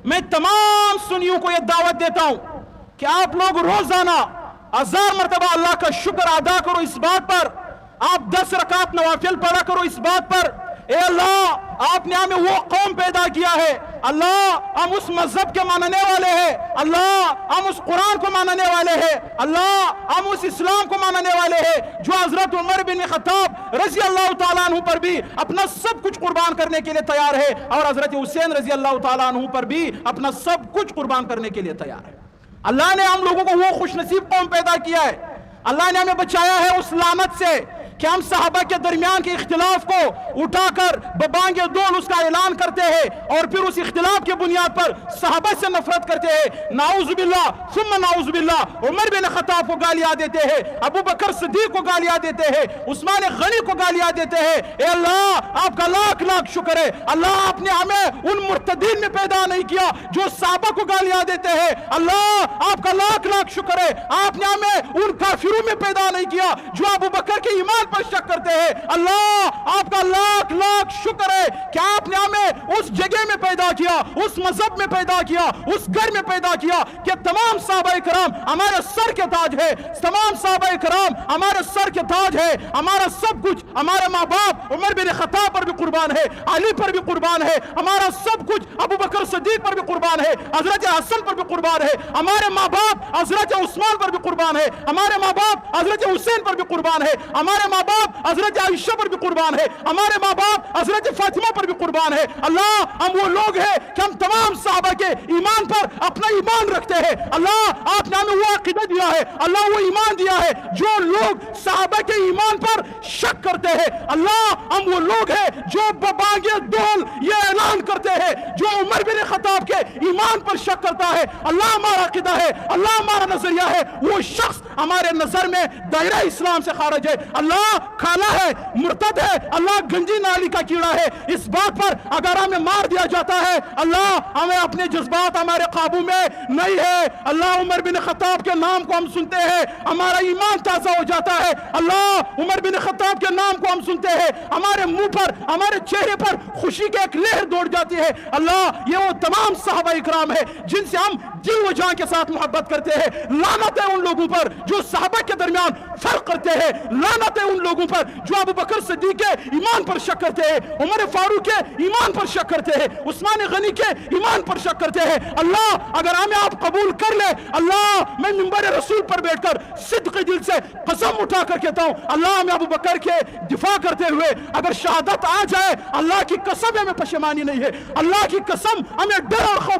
میں تمام سنیوں کو یہ دعوت دیتا ہوں کہ آپ لوگ روزانہ 1000 مرتبہ اللہ کا شکر ادا کرو اس بات پر، آپ 10 رکعت نوافل پڑھا کرو اس بات پر، اے اللہ آپ نے ہمیں وہ قوم پیدا کیا ہے، اللہ ہم اس مذہب کے ماننے والے ہیں، اللہ ہم اس قرآن کو ماننے والے ہیں، اللہ ہم اس اسلام کو ماننے والے ہیں جو حضرت عمر بن خطاب رضی اللہ تعالیٰ عنہ پر بھی اپنا سب کچھ قربان کرنے کے لیے تیار ہے، اور حضرت حسین رضی اللہ تعالیٰ عنہ پر بھی اپنا سب کچھ قربان کرنے کے لیے تیار ہے۔ اللہ نے ہم لوگوں کو وہ خوش نصیب قوم پیدا کیا ہے، اللہ نے ہمیں بچایا ہے اس لعنت سے کہ ہم صحابہ کے درمیان کے اختلاف کو اٹھا کر ببانگ دول اس کا اعلان کرتے ہیں اور پھر اس اختلاف کے بنیاد پر صحابہ سے نفرت کرتے ہیں، نعوذ باللہ ثم نعوذ باللہ، عمر بن خطاب کو گالیاں دیتے ہیں، ابو بکر صدیق کو گالیاں دیتے ہیں، عثمان غنی کو گالیاں دیتے ہیں۔ اے اللہ آپ کا لاکھ لاکھ شکر ہے، اللہ آپ نے ہمیں ان مرتدین میں پیدا نہیں کیا جو صحابہ کو گالیاں دیتے ہیں، اللہ آپ کا لاکھ لاکھ شکر ہے، آپ نے ہمیں ان کافروں میں پیدا نہیں کیا جو ابو بکر کے ایمان پر شک کرتے ہیں، اللہ آپ کا لاکھ لاکھ شکر ہے کہ آپ نے ہمیں اس جگہ میں پیدا کیا، اس مذہب میں پیدا کیا، اس گھر میں پیدا کیا کہ تمام صحابہ کرام ہمارے سر کے تاج ہے، تمام صحابہ کرام ہمارے سر کے تاج ہے، ہمارا سب کچھ، ہمارے ماں باپ عمر بن خطاب پر بھی قربان ہے، علی پر بھی قربان ہے، ہمارا سب کچھ ابو بکر صدیق پر بھی قربان ہے، حضرت حسن پر بھی قربان ہے، ہمارے ماں باپ حضرت عثمان پر بھی قربان ہے، ہمارے ماں باپ حضرت حسین پر بھی قربان ہے، ہمارے ماں باپ حضرت عائشہ پر بھی قربان ہے، ہمارے ماں باپ حضرت فاطمہ پر بھی قربان ہے۔ اللہ ہم وہ لوگ ہیں کہ ہم تمام صحابہ کے ایمان پر اپنا ایمان رکھتے ہیں، اللہ آپ نے ہمیں وہ عقیدہ دیا ہے، اللہ وہ ایمان دیا ہے، جو لوگ صحابہ کے ایمان پر شک کرتے ہیں، اللہ ہم وہ لوگ ہیں جو ببانگ دول یہ اعلان کرتے ہیں، جو عمر بن خطاب کے ایمان پر شک کرتا ہے، اللہ ہمارا عقیدہ ہے، اللہ ہمارا نظریہ ہے، وہ شخص ہمارے نظر میں دائرہ اسلام سے خارج ہے، اللہ کھالا ہے، مرتد ہے، اللہ گنجی نالی کا کیڑا ہے۔ اس بات پر اگر ہمیں مار دیا جاتا ہے، اللہ ہمیں اپنے جذبات ہمارے قابو میں نہیں ہے، اللہ عمر بن خطاب کے نام کو ہم سنتے ہیں ہمارا ایمان تازہ ہو جاتا ہے، اللہ عمر بن خطاب کے نام کو ہم سنتے ہیں ہمارے منہ پر، ہمارے چہرے پر خوشی کی ایک لہر دوڑ جاتی ہے۔ اللہ یہ وہ تمام صحابہ اکرام ہے جن سے ہم دل و جان کے ساتھ محبت کرتے ہیں، لعنت ہے ان لوگوں پر جو صحابہ کے درمیان فرق کرتے ہیں، لعنت ہے ان لوگوں پر جو ابو بکر صدیق کے ایمان پر شک کرتے ہیں، عمر فاروق کے ایمان پر شک کرتے ہیں، عثمان غنی کے ایمان پر شک کرتے ہیں۔ اللہ اگر ہمیں آپ قبول کر لے، اللہ میں منبر رسول پر بیٹھ کر صدق دل سے قسم اٹھا کر کہتا ہوں، اللہ ہمیں ابو بکر کے دفاع کرتے ہوئے اگر شہادت آ جائے، اللہ کی قسم ہمیں پشیمانی نہیں ہے، اللہ کی قسم ہمیں ڈر اور خوف